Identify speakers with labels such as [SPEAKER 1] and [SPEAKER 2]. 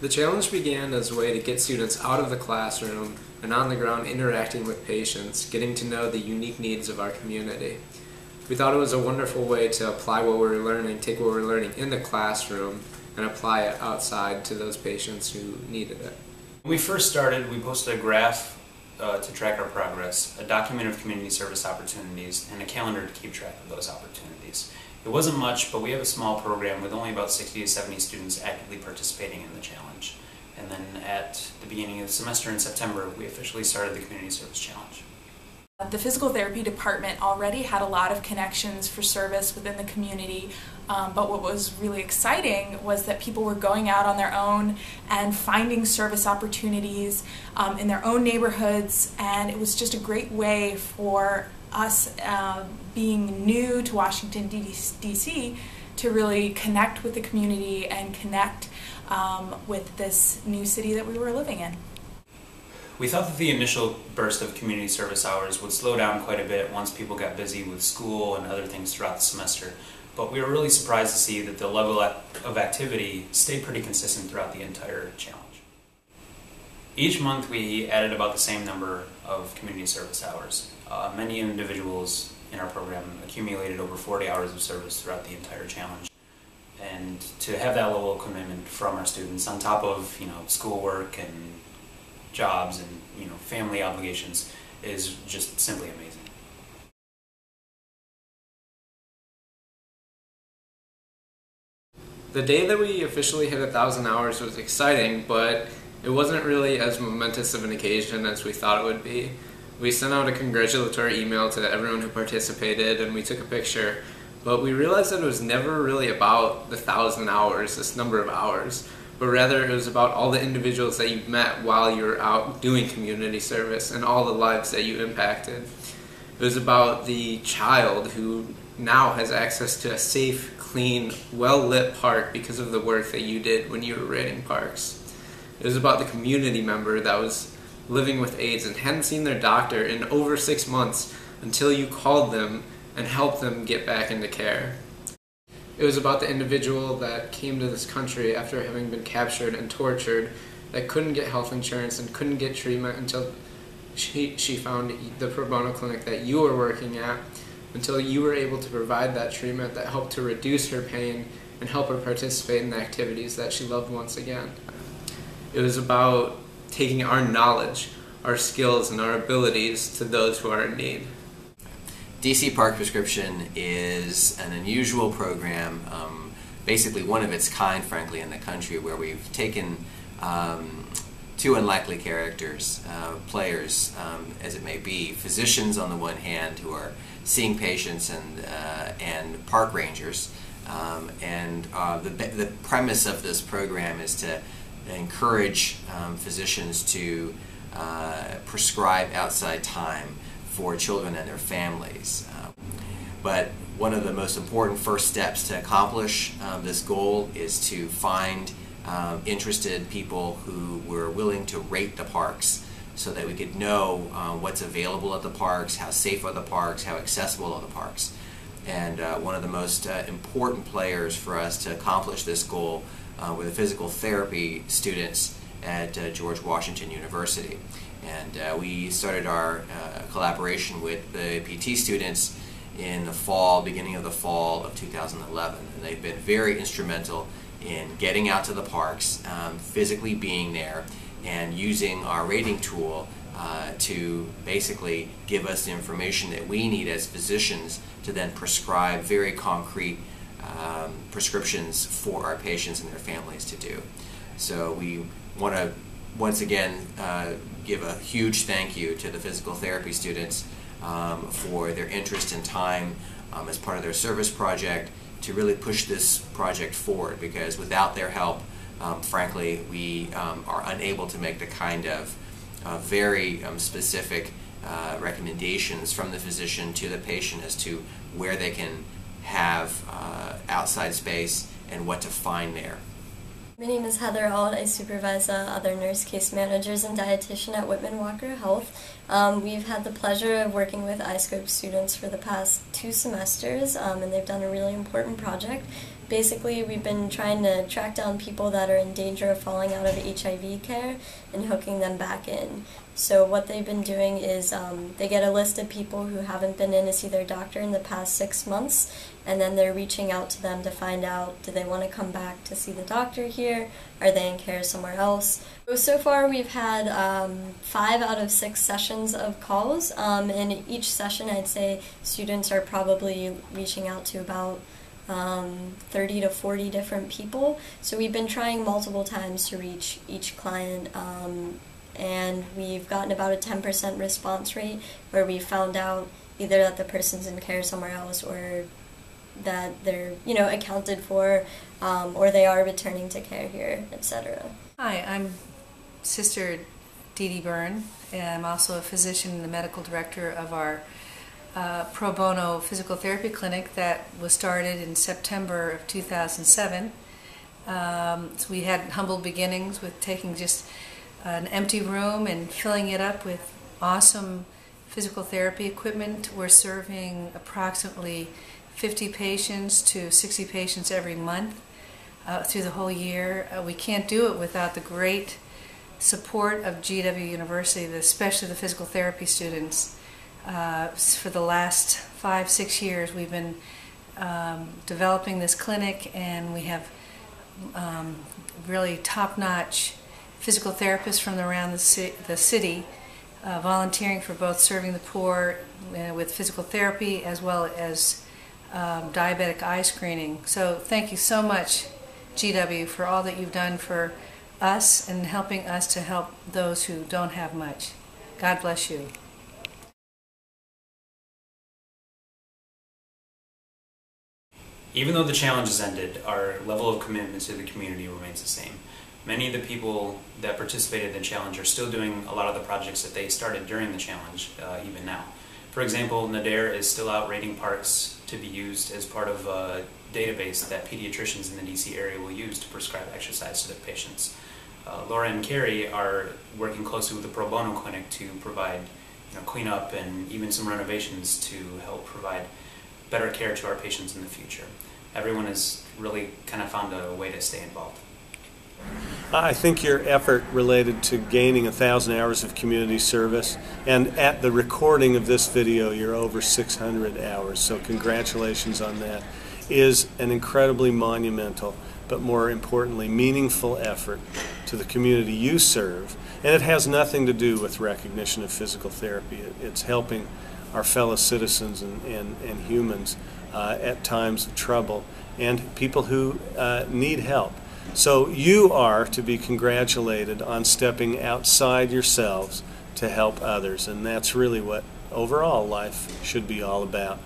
[SPEAKER 1] The challenge began as a way to get students out of the classroom and on the ground interacting with patients, getting to know the unique needs of our community. We thought it was a wonderful way to apply what we were learning, take what we were learning in the classroom, and apply it outside to those patients who needed it.
[SPEAKER 2] When we first started, we posted a graph to track our progress, a document of community service opportunities, and a calendar to keep track of those opportunities. It wasn't much, but we have a small program with only about 60 to 70 students actively participating in the challenge. And then at the beginning of the semester in September, we officially started the Community Service Challenge.
[SPEAKER 3] The physical therapy department already had a lot of connections for service within the community, but what was really exciting was that people were going out on their own and finding service opportunities in their own neighborhoods, and it was just a great way for us, being new to Washington, D.C., to really connect with the community and connect with this new city that we were living in.
[SPEAKER 2] We thought that the initial burst of community service hours would slow down quite a bit once people got busy with school and other things throughout the semester, but we were really surprised to see that the level of activity stayed pretty consistent throughout the entire challenge. Each month we added about the same number of community service hours. Many individuals in our program accumulated over 40 hours of service throughout the entire challenge. And to have that level of commitment from our students on top of schoolwork and jobs and family obligations is just simply amazing.
[SPEAKER 1] The day that we officially hit 1,000 hours was exciting, but it wasn't really as momentous of an occasion as we thought it would be. We sent out a congratulatory email to everyone who participated and we took a picture, but we realized that it was never really about the 1,000 hours, this number of hours, but rather it was about all the individuals that you met while you were out doing community service and all the lives that you impacted. It was about the child who now has access to a safe, clean, well-lit park because of the work that you did when you were raiding parks. It was about the community member that was living with AIDS and hadn't seen their doctor in over 6 months until you called them and helped them get back into care. It was about the individual that came to this country after having been captured and tortured, that couldn't get health insurance and couldn't get treatment until she found the pro bono clinic that you were working at, until you were able to provide that treatment that helped to reduce her pain and help her participate in the activities that she loved once again. It was about taking our knowledge, our skills, and our abilities to those who are in need.
[SPEAKER 4] DC Park Prescription is an unusual program, basically one of its kind, frankly, in the country, where we've taken two unlikely characters, players, as it may be, physicians on the one hand who are seeing patients and park rangers, the premise of this program is to encourage physicians to prescribe outside time for children and their families. But one of the most important first steps to accomplish this goal is to find interested people who were willing to rate the parks so that we could know what's available at the parks, how safe are the parks, how accessible are the parks. And one of the most important players for us to accomplish this goal were the physical therapy students at George Washington University. And we started our collaboration with the PT students in the fall, beginning of the fall of 2011. And they've been very instrumental in getting out to the parks, physically being there, and using our rating tool to basically give us the information that we need as physicians to then prescribe very concrete prescriptions for our patients and their families to do. So we want to once again give a huge thank you to the physical therapy students for their interest and time as part of their service project to really push this project forward, because without their help, frankly, we are unable to make the kind of very specific recommendations from the physician to the patient as to where they can have outside space and what to find there.
[SPEAKER 5] My name is Heather Auld. I supervise other nurse case managers and dietitian at Whitman Walker Health. We've had the pleasure of working with iScope students for the past 2 semesters, and they've done a really important project Basically, we've been trying to track down people that are in danger of falling out of HIV care and hooking them back in. So what they've been doing is they get a list of people who haven't been in to see their doctor in the past 6 months, and then they're reaching out to them to find out, do they want to come back to see the doctor here? Are they in care somewhere else? So far we've had 5 out of 6 sessions of calls. In each session, I'd say students are probably reaching out to about 30 to 40 different people. So we've been trying multiple times to reach each client, and we've gotten about a 10% response rate where we found out either that the person's in care somewhere else or that they're accounted for, or they are returning to care here, etc.
[SPEAKER 6] Hi, I'm Sister Dee Dee Byrne, and I'm also a physician and the medical director of our pro bono physical therapy clinic that was started in September of 2007. So we had humble beginnings with taking just an empty room and filling it up with awesome physical therapy equipment. We're serving approximately 50 patients to 60 patients every month through the whole year. We can't do it without the great support of GW University, especially the physical therapy students. For the last 5-6 years we've been developing this clinic, and we have really top-notch physical therapists from around the city volunteering for both serving the poor with physical therapy as well as diabetic eye screening. So thank you so much, GW, for all that you've done for us and helping us to help those who don't have much. God bless you.
[SPEAKER 2] Even though the challenge has ended, our level of commitment to the community remains the same. Many of the people that participated in the challenge are still doing a lot of the projects that they started during the challenge, even now. For example, Nader is still out raiding parks to be used as part of a database that pediatricians in the DC area will use to prescribe exercise to their patients. Laura and Carrie are working closely with the Pro Bono Clinic to provide cleanup and even some renovations to help provide better care to our patients in the future. Everyone has really kind of found a way to stay involved.
[SPEAKER 7] I think your effort related to gaining 1,000 hours of community service, and at the recording of this video you're over 600 hours, so congratulations on that, is an incredibly monumental but more importantly meaningful effort to the community you serve, and it has nothing to do with recognition of physical therapy. It's helping our fellow citizens and humans at times of trouble and people who need help. So you are to be congratulated on stepping outside yourselves to help others, and that's really what overall life should be all about.